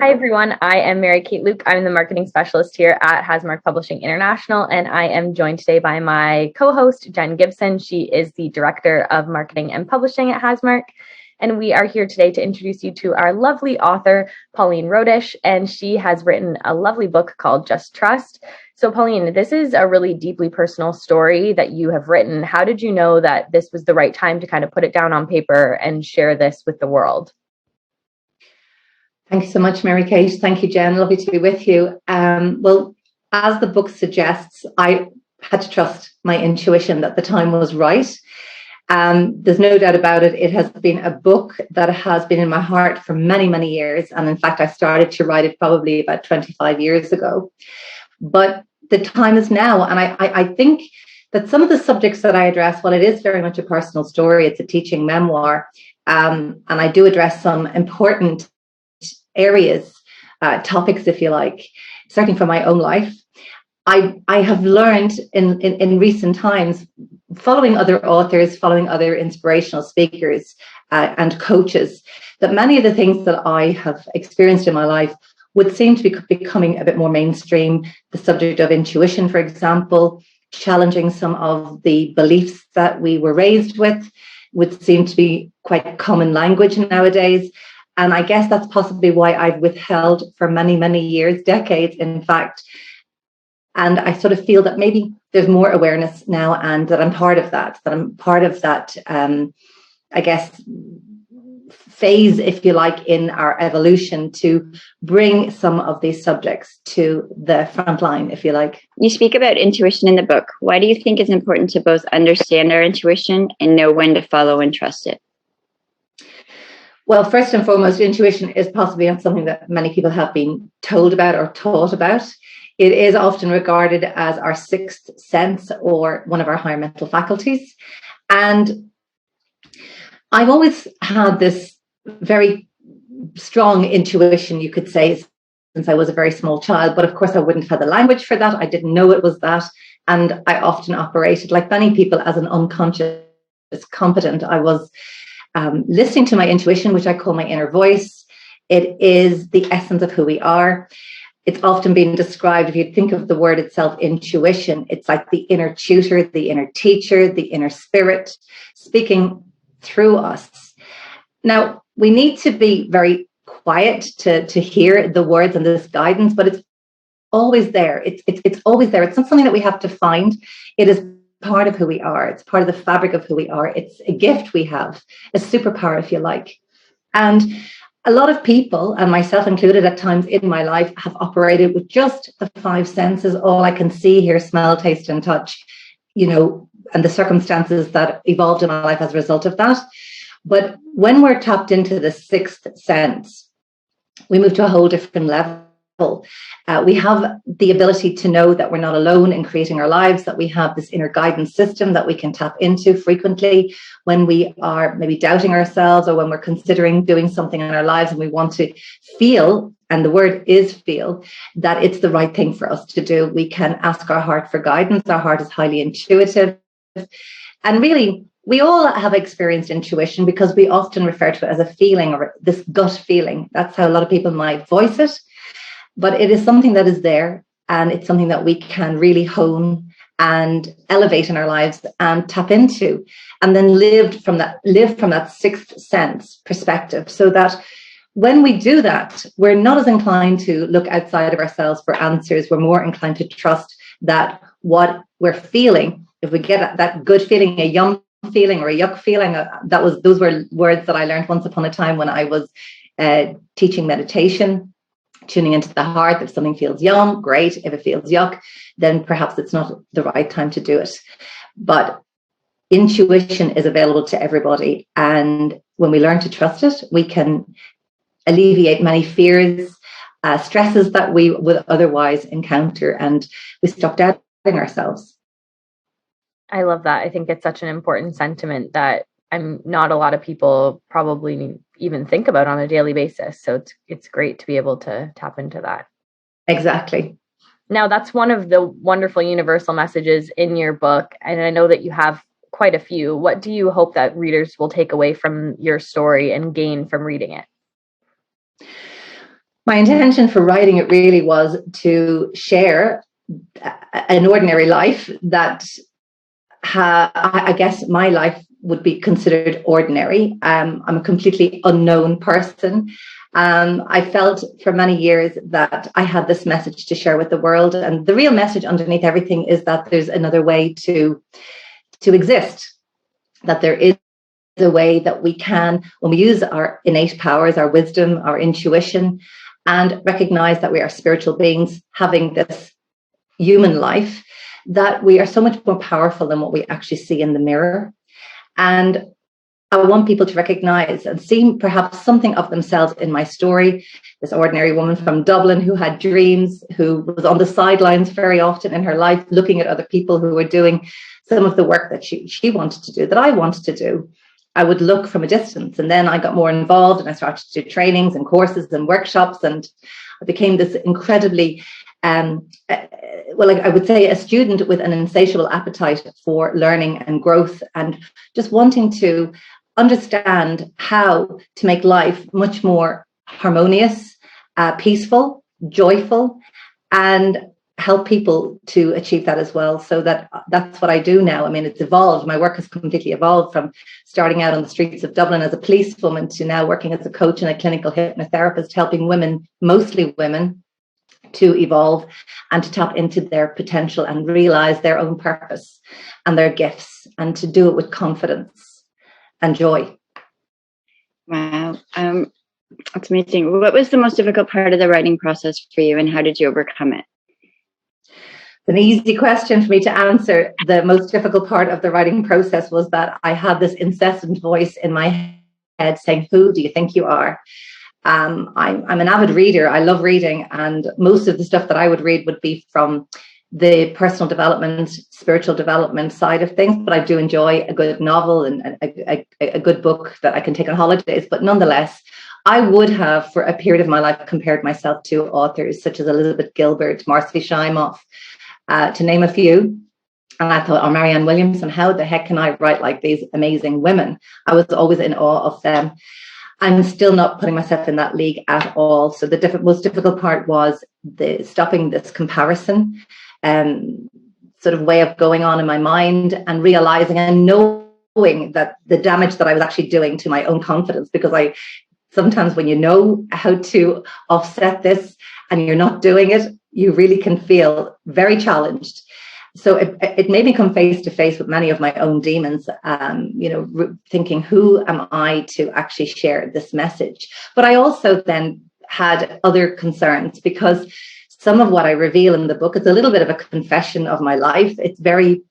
Hi, everyone. I am Mary Kate Luke. I'm the marketing specialist here at Hasmark Publishing International, and I am joined today by my co-host, Jen Gibson. She is the Director of Marketing and Publishing at Hasmark, and we are here today to introduce you to our lovely author, Pauline Rohdich, and she has written a lovely book called Just Trust. So, Pauline, this is a really deeply personal story that you have written. How did you know that this was the right time to kind of put it down on paper and share this with the world? Thank you so much, Mary Kate. Thank you, Jen. Lovely to be with you. Well, as the book suggests, I had to trust my intuition that the time was right. There's no doubt about it. It has been a book that has been in my heart for many, many years. And in fact, I started to write it probably about 25 years ago. But the time is now. And I think that some of the subjects that I address, while it is very much a personal story, it's a teaching memoir. And I do address some important areas, topics, if you like, certainly from my own life. I have learned in recent times, following other authors, following other inspirational speakers and coaches, that many of the things that I have experienced in my life would seem to be becoming a bit more mainstream. The subject of intuition, for example, challenging some of the beliefs that we were raised with, would seem to be quite common language nowadays. And I guess that's possibly why I've withheld for many, many years, decades, in fact. And I sort of feel that maybe there's more awareness now, and that I'm part of that, I guess, phase, if you like, in our evolution to bring some of these subjects to the front line, if you like. You speak about intuition in the book. Why do you think it's important to both understand our intuition and know when to follow and trust it? Well, first and foremost, intuition is possibly not something that many people have been told about or taught about. It is often regarded as our sixth sense or one of our higher mental faculties. And I've always had this very strong intuition, you could say, since I was a very small child. But of course, I wouldn't have the language for that. I didn't know it was that. And I often operated, like many people, as an unconscious competent. I was listening to my intuition, which I call my inner voice. It is the essence of who we are. It's often been described, if you think of the word itself, intuition, it's like the inner tutor, the inner teacher, the inner spirit speaking through us. Now, we need to be very quiet to hear the words and this guidance, but it's always there. It's always there. It's not something that we have to find. It is part of who we are. It's part of the fabric of who we are. It's a gift we have, a superpower, if you like. And a lot of people, and myself included at times in my life, have operated with just the five senses. All I can see, hear, smell, taste, and touch, and the circumstances that evolved in my life as a result of that. But when we're tapped into the sixth sense, we move to a whole different level. We have the ability to know that we're not alone in creating our lives, that we have this inner guidance system that we can tap into frequently when we are maybe doubting ourselves or when we're considering doing something in our lives and we want to feel, and the word is feel, that it's the right thing for us to do. We can ask our heart for guidance. Our heart is highly intuitive. And really, we all have experienced intuition because we often refer to it as a feeling or this gut feeling. That's how a lot of people might voice it. But it is something that is there, and it's something that we can really hone and elevate in our lives and tap into, and then live from that sixth sense perspective, so that when we do that, we're not as inclined to look outside of ourselves for answers. We're more inclined to trust that what we're feeling, if we get that good feeling, a yum feeling or a yuck feeling, those were words that I learned once upon a time when I was teaching meditation. Tuning into the heart. If something feels yum, great. If it feels yuck, then perhaps it's not the right time to do it. But intuition is available to everybody. And when we learn to trust it, we can alleviate many fears, stresses that we would otherwise encounter, and we stop doubting ourselves. I love that. I think it's such an important sentiment that not a lot of people probably even think about on a daily basis. So it's great to be able to tap into that. Exactly. Now, that's one of the wonderful universal messages in your book. And I know that you have quite a few. What do you hope that readers will take away from your story and gain from reading it? My intention for writing it really was to share an ordinary life that I guess my life would be considered ordinary. I'm a completely unknown person. I felt for many years that I had this message to share with the world. And the real message underneath everything is that there's another way to exist, that there is a way that we can, when we use our innate powers, our wisdom, our intuition, and recognize that we are spiritual beings having this human life, that we are so much more powerful than what we actually see in the mirror. And I want people to recognize and see perhaps something of themselves in my story. This ordinary woman from Dublin who had dreams, who was on the sidelines very often in her life, looking at other people who were doing some of the work that she wanted to do, that I wanted to do. I would look from a distance, and then I got more involved and I started to do trainings and courses and workshops, and I became this incredibly I would say a student with an insatiable appetite for learning and growth, and just wanting to understand how to make life much more harmonious, peaceful, joyful, and help people to achieve that as well. So that's what I do now. I mean, it's evolved. My work has completely evolved from starting out on the streets of Dublin as a policewoman to now working as a coach and a clinical hypnotherapist, helping women, mostly women, to evolve and to tap into their potential and realize their own purpose and their gifts, and to do it with confidence and joy. Wow. That's amazing. What was the most difficult part of the writing process for you, and how did you overcome it? An easy question for me to answer. The most difficult part of the writing process was that I had this incessant voice in my head saying, "Who do you think you are?" I'm an avid reader. I love reading, and most of the stuff that I would read would be from the personal development, spiritual development side of things. But I do enjoy a good novel and a good book that I can take on holidays. But nonetheless, I would have, for a period of my life, compared myself to authors such as Elizabeth Gilbert, Marcy Shimoff, to name a few. And I thought, Marianne Williamson, how the heck can I write like these amazing women? I was always in awe of them. I'm still not putting myself in that league at all. So the most difficult part was stopping this comparison sort of way of going on in my mind, and realizing and knowing that the damage that I was actually doing to my own confidence, because sometimes when you know how to offset this and you're not doing it, you really can feel very challenged. So it made me come face to face with many of my own demons, thinking, who am I to actually share this message? But I also then had other concerns, because some of what I reveal in the book is a little bit of a confession of my life. It's very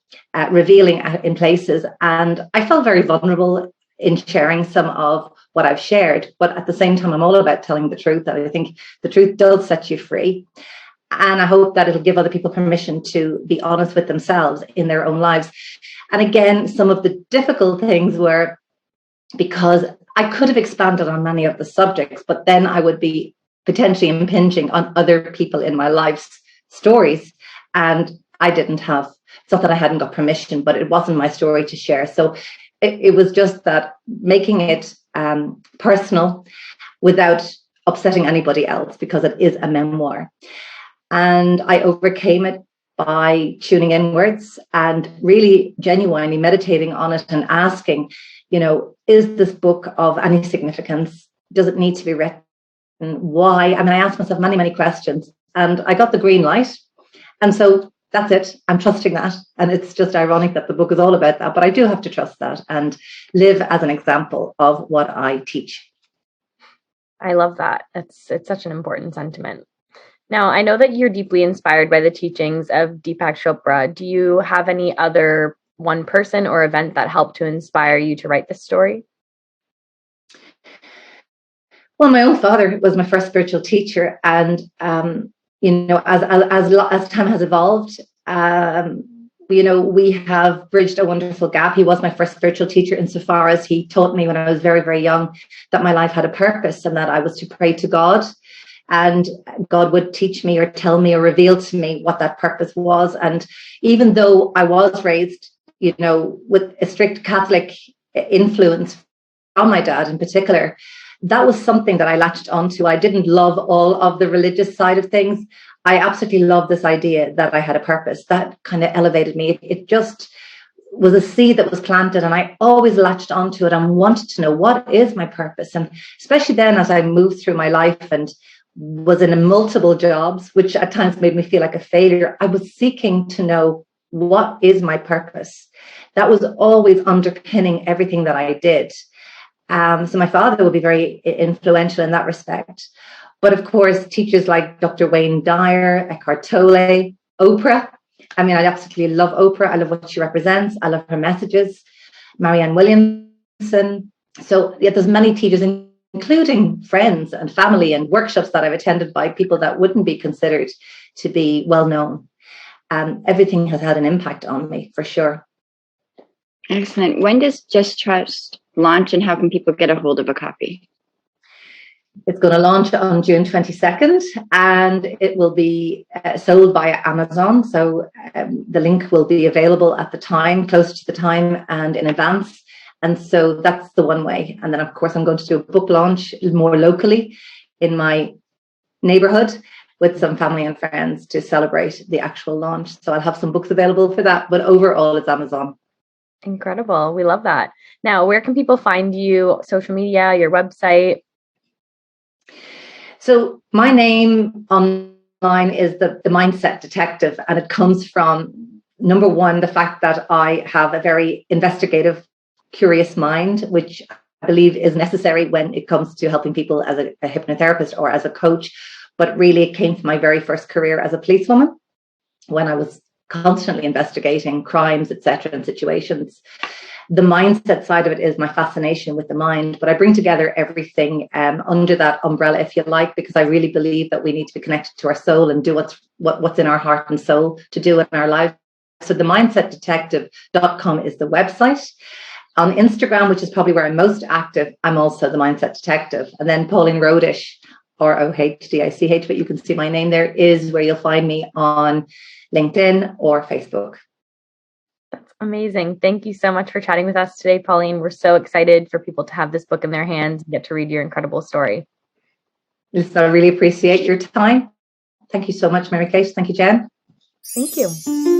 revealing in places, and I felt very vulnerable in sharing some of what I've shared. But at the same time, I'm all about telling the truth, and I think the truth does set you free. And I hope that it'll give other people permission to be honest with themselves in their own lives. And again, some of the difficult things were because I could have expanded on many of the subjects, but then I would be potentially impinging on other people in my life's stories. And I didn't have, it's not that I hadn't got permission, but it wasn't my story to share. So it was just that making it personal without upsetting anybody else, because it is a memoir. And I overcame it by tuning inwards and really genuinely meditating on it and asking, is this book of any significance? Does it need to be written? Why? I mean, I asked myself many, many questions, and I got the green light. And so that's it. I'm trusting that. And it's just ironic that the book is all about that, but I do have to trust that and live as an example of what I teach. I love that. It's such an important sentiment. Now, I know that you're deeply inspired by the teachings of Deepak Chopra. Do you have any other one person or event that helped to inspire you to write this story? Well, my own father was my first spiritual teacher. And, as time has evolved, we have bridged a wonderful gap. He was my first spiritual teacher insofar as he taught me when I was very, very young that my life had a purpose and that I was to pray to God. And God would teach me or tell me or reveal to me what that purpose was. And even though I was raised, with a strict Catholic influence from my dad in particular, that was something that I latched onto. I didn't love all of the religious side of things. I absolutely loved this idea that I had a purpose. That kind of elevated me. It just was a seed that was planted, and I always latched onto it and wanted to know, what is my purpose? And especially then, as I moved through my life and was in multiple jobs, which at times made me feel like a failure, I was seeking to know, what is my purpose? That was always underpinning everything that I did. So my father would be very influential in that respect. But of course, teachers like Dr. Wayne Dyer, Eckhart Tolle, Oprah. I mean, I absolutely love Oprah. I love what she represents. I love her messages. Marianne Williamson. So yeah, there's many teachers, including friends and family and workshops that I've attended by people that wouldn't be considered to be well known. Everything has had an impact on me, for sure. Excellent. When does Just Trust launch, and how can people get a hold of a copy? It's going to launch on June 22nd, and it will be sold via Amazon. So the link will be available at the time, close to the time, and in advance. And so that's the one way. And then, of course, I'm going to do a book launch more locally in my neighborhood with some family and friends to celebrate the actual launch. So I'll have some books available for that. But overall, it's Amazon. Incredible. We love that. Now, where can people find you? Social media, your website? So my name online is the Mindset Detective, and it comes from, number one, the fact that I have a very investigative, curious mind, which I believe is necessary when it comes to helping people as a hypnotherapist or as a coach. But really, it came from my very first career as a policewoman, when I was constantly investigating crimes, etc., and situations. The mindset side of it is my fascination with the mind, but I bring together everything under that umbrella, if you like, because I really believe that we need to be connected to our soul and do what's in our heart and soul to do in our lives. So the mindsetdetective.com is the website. On Instagram, which is probably where I'm most active, I'm also the Mindset Detective. And then Pauline Rohdich, Rohdich, but you can see my name there, is where you'll find me on LinkedIn or Facebook. That's amazing. Thank you so much for chatting with us today, Pauline. We're so excited for people to have this book in their hands and get to read your incredible story. Listen, I really appreciate your time. Thank you so much, Mary Kate. Thank you, Jen. Thank you.